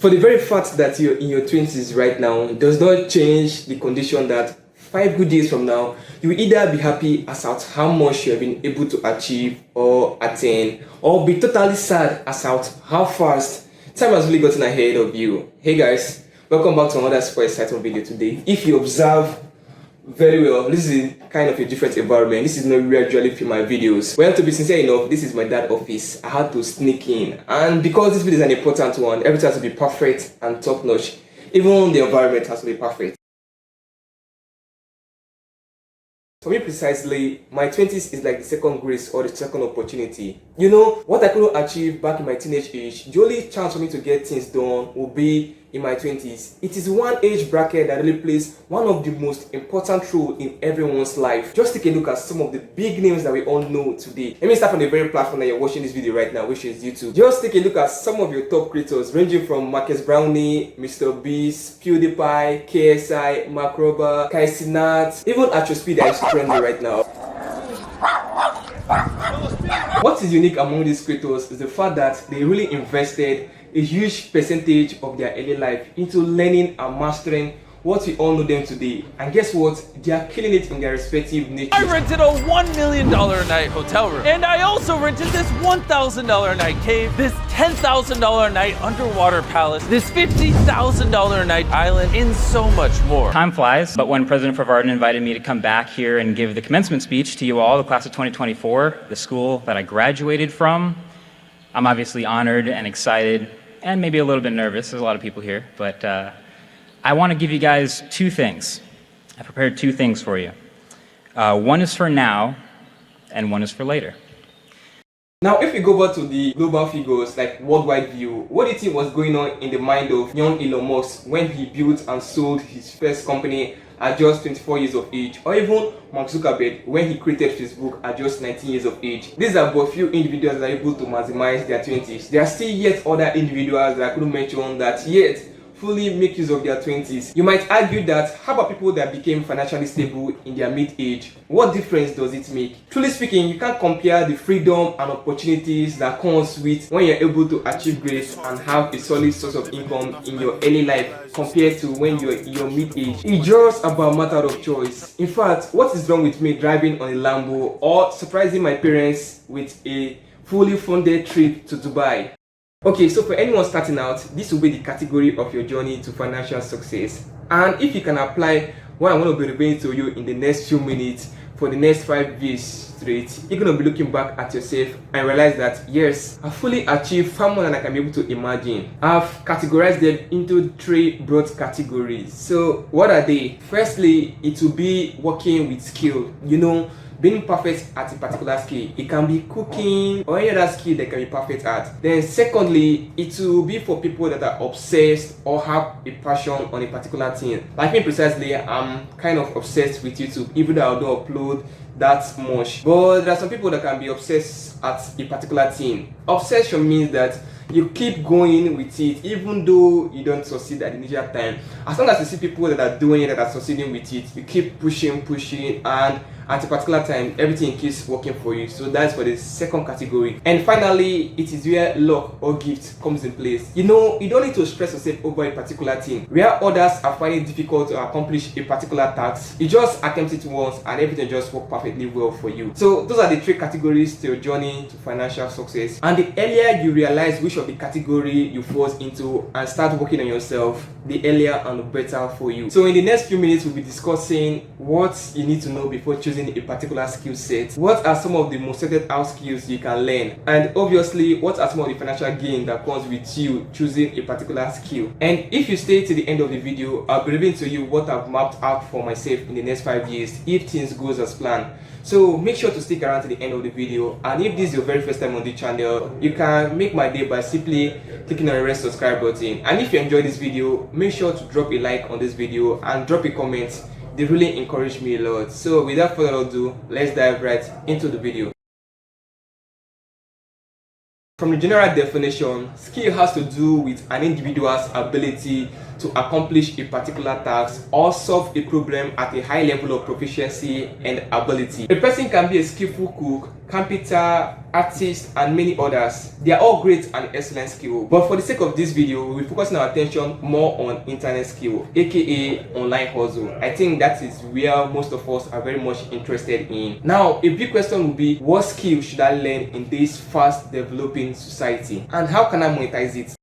For the very fact that you're in your 20s right now does not change the condition that 5 good days from now, you will either be happy as at how much you have been able to achieve or attain, or be totally sad as at how fast time has really gotten ahead of you. Hey guys, welcome back to another super exciting video today. If you observe very well, this is kind of a different environment. This is not where I usually film my videos. Well, to be sincere enough, this is my dad's office. I had to sneak in, and because this video is an important one, everything has to be perfect and top notch. Even the environment has to be perfect. For me precisely, my 20s is like the second grace or the second opportunity. You know, what I couldn't achieve back in my teenage age, the only chance for me to get things done will be in my 20s. It is one age bracket that really plays one of the most important role in everyone's life. Just take a look at some of the big names that we all know today. Let me start from the very platform that you're watching this video right now, which is YouTube. Just take a look at some of your top creators, ranging from Marcus Brownie, Mr. Beast, PewDiePie, KSI, Mark Rober, Kai Cenat, even Atrospeed that is trendy right now. What is unique among these creators is the fact that they really invested a huge percentage of their early life into learning and mastering what we all know them today. And guess what? They are killing it in their respective niches. I rented a $1 million a night hotel room. And I also rented this $1,000 a night cave, this $10,000 a night underwater palace, this $50,000 a night island, and so much more. Time flies, but when President Farvardin invited me to come back here and give the commencement speech to you all, the class of 2024, the school that I graduated from, I'm obviously honored and excited and maybe a little bit nervous. There's a lot of people here, but I want to give you guys two things. I prepared two things for you. One is for now, and one is for later. Now, if we go back to the global figures like worldwide view, what do you think was going on in the mind of young Elon Musk when he built and sold his first company at just 24 years of age, or even Mark Zuckerberg when he created Facebook at just 19 years of age? These are but few individuals that are able to maximize their 20s. There are still yet other individuals that I couldn't mention that yet fully make use of their 20s. You might argue that, how about people that became financially stable in their mid-age? What difference does it make? Truly speaking, you can't compare the freedom and opportunities that comes with when you're able to achieve grace and have a solid source of income in your early life compared to when you're in your mid-age. It's just about a matter of choice. In fact, what is wrong with me driving on a Lambo or surprising my parents with a fully funded trip to Dubai? Okay, so for anyone starting out, this will be the category of your journey to financial success. And if you can apply what I'm going to be revealing to you in the next few minutes for the next 5 years straight, you're going to be looking back at yourself and realize that, yes, I fully achieved far more than I can be able to imagine. I've categorized them into 3 broad categories. So what are they? Firstly, it will be working with skill. You know, being perfect at a particular skill. It can be cooking or any other skill that can be perfect at. Then secondly, it will be for people that are obsessed or have a passion on a particular thing. Like me precisely, I'm kind of obsessed with YouTube, even though I don't upload that much. But there are some people that can be obsessed at a particular thing. Obsession means that you keep going with it even though you don't succeed at the initial time. As long as you see people that are doing it, that are succeeding with it, you keep pushing, and at a particular time everything keeps working for you. So that's for the second category. And finally, it is where luck or gift comes in place. You know, you don't need to stress yourself over a particular thing. Where others are finding it difficult to accomplish a particular task, you just attempt it once and everything just works perfectly well for you. So those are the 3 categories to your journey to financial success. And the earlier you realize which of the category you fall into and start working on yourself, the earlier and the better for you. So in the next few minutes, we'll be discussing what you need to know before choosing a particular skill set. What are some of the most settled out skills you can learn? And obviously, what are some of the financial gain that comes with you choosing a particular skill? And if you stay to the end of the video, I'll be revealing to you what I've mapped out for myself in the next 5 years if things goes as planned. So make sure to stick around to the end of the video, and if this is your very first time on the channel, you can make my day by simply clicking on the red subscribe button. And if you enjoyed this video, make sure to drop a like on this video and drop a comment. They really encourage me a lot. So without further ado, let's dive right into the video. From the general definition, skill has to do with an individual's ability to accomplish a particular task or solve a problem at a high level of proficiency and ability. A person can be a skillful cook, carpenter, artist, and many others. They are all great and excellent skill, but for the sake of this video, we'll be focusing our attention more on internet skill, aka online hustle. I think that is where most of us are very much interested in. Now, a big question will be, what skill should I learn in this fast developing society, and how can I monetize it?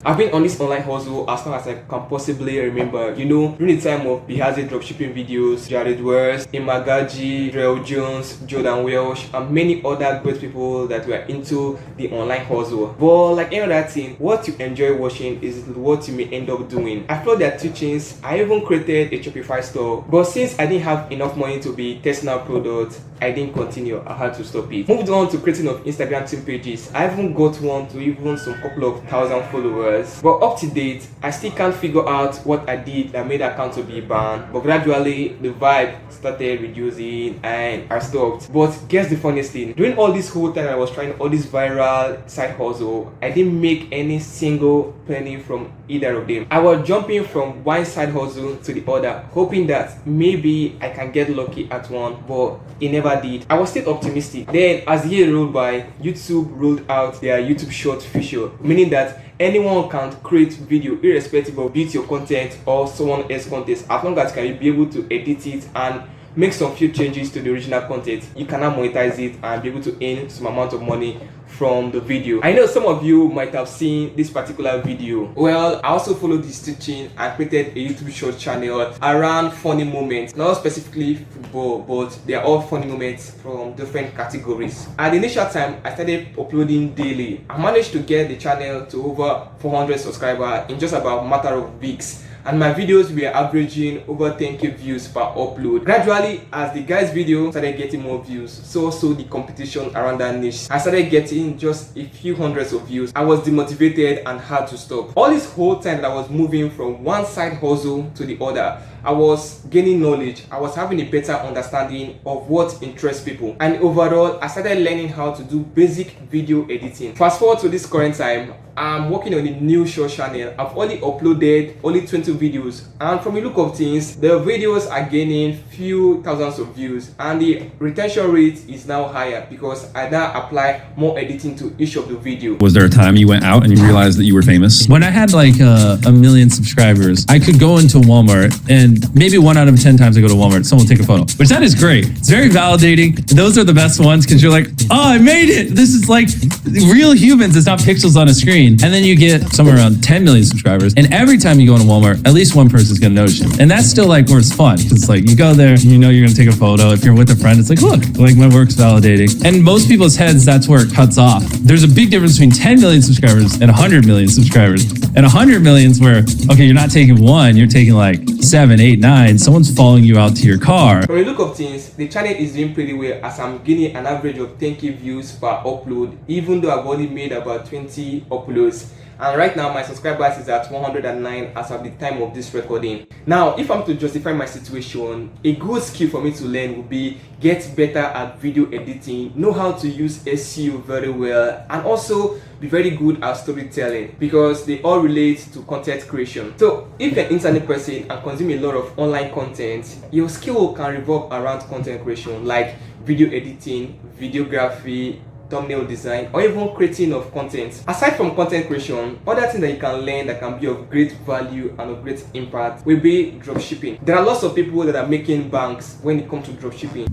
I've been on this online hustle as long as I can possibly remember. You know, during the time of Bihazi dropshipping videos, Jared West, Imagaji, Drell Jones, Jordan Welsh, and many other great people that were into the online hustle. But like any other thing, what you enjoy watching is what you may end up doing. I followed their teachings. I even created a Shopify store. But since I didn't have enough money to be testing out products, I didn't continue. I had to stop it. Moved on to creating of Instagram team pages. I even got one to even some couple of thousand followers. But up to date, I still can't figure out what I did that made the account to be banned. But gradually, the vibe started reducing and I stopped. But guess the funniest thing? During all this whole time I was trying all this viral side hustle, I didn't make any single penny from either of them. I was jumping from one side hustle to the other, hoping that maybe I can get lucky at one, but it never did. I was still optimistic. Then as the year rolled by, YouTube rolled out their YouTube short feature, meaning that anyone can create video irrespective of be it your content or someone else's content, as long as you can be able to edit it and make some few changes to the original content. You can now monetize it and be able to earn some amount of money from the video. I know some of you might have seen this particular video. Well, I also followed this teaching and created a YouTube short channel around funny moments, not specifically football, but they are all funny moments from different categories. At the initial time, I started uploading daily. I managed to get the channel to over 400 subscribers in just about a matter of weeks. And my videos were averaging over 10k views per upload. Gradually, as the guys' video started getting more views, so the competition around that niche. I started getting just a few hundreds of views. I was demotivated and had to stop. All this whole time that I was moving from one side hustle to the other, I was gaining knowledge. I was having a better understanding of what interests people. And overall, I started learning how to do basic video editing. Fast forward to this current time, I'm working on a new short channel. I've only uploaded only 20 videos, and from the look of things, the videos are gaining few thousands of views, and the retention rate is now higher because I now apply more editing to each of the video. Was there a time you went out and you realized that you were famous? When I had like a million subscribers, I could go into Walmart and maybe 1 out of 10 times I go to Walmart, someone will take a photo, which that is great. It's very validating. Those are the best ones because you're like, oh, I made it. This is like real humans. It's not pixels on a screen. And then you get somewhere around 10 million subscribers. And every time you go into Walmart, at least one person's going to notice you. And that's still like where it's fun. It's like you go there, you know you're going to take a photo. If you're with a friend, it's like, look, like my work's validating. And most people's heads, that's where it cuts off. There's a big difference between 10 million subscribers and 100 million subscribers. And 100 million's where, okay, you're not taking one, you're taking like 7, 8, 9. Someone's following you out to your car. From the look of things, the channel is doing pretty well as I'm gaining an average of 10k views per upload, even though I've only made about 20 uploads. And right now my subscribers is at 109 as of the time of this recording. Now, if I'm to justify my situation, a good skill for me to learn would be get better at video editing, know how to use SEO very well, and also be very good at storytelling, because they all relate to content creation. So if you're an internet person and consume a lot of online content, your skill can revolve around content creation like video editing, videography, thumbnail design, or even creating of content. Aside from content creation, other things that you can learn that can be of great value and of great impact will be dropshipping. There are lots of people that are making banks when it comes to dropshipping.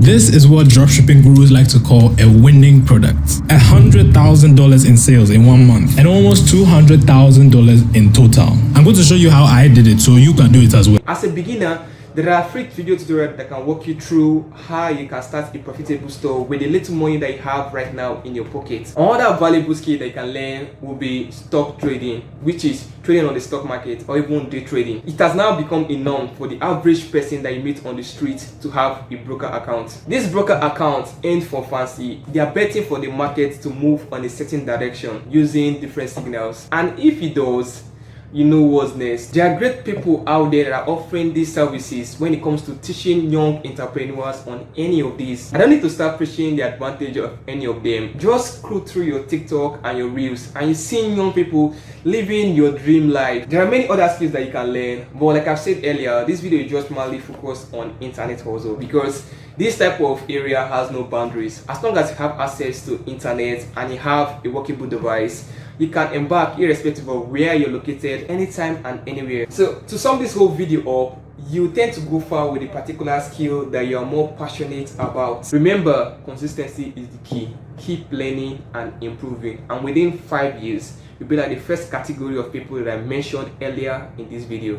This is what dropshipping gurus like to call a winning product. $100,000 in sales in 1 month and almost $200,000 in total. I'm going to show you how I did it so you can do it as well. As a beginner, there are free video tutorials that can walk you through how you can start a profitable store with the little money that you have right now in your pocket. Another valuable skill that you can learn will be stock trading, which is trading on the stock market or even day trading. It has now become a norm for the average person that you meet on the street to have a broker account. This broker account ain't for fancy. They are betting for the market to move on a certain direction using different signals. And if it does, you know what's next. There are great people out there that are offering these services when it comes to teaching young entrepreneurs on any of these. I don't need to start preaching the advantage of any of them. Just scroll through your TikTok and your Reels and you see young people living your dream life. There are many other skills that you can learn, but like I've said earlier, this video is just mainly focused on internet hustle because this type of area has no boundaries. As long as you have access to internet and you have a workable device, you can embark irrespective of where you're located, anytime and anywhere. So to sum this whole video up, you tend to go far with a particular skill that you are more passionate about. Remember, consistency is the key. Keep learning and improving, and within 5 years you'll be like the first category of people that I mentioned earlier in this video.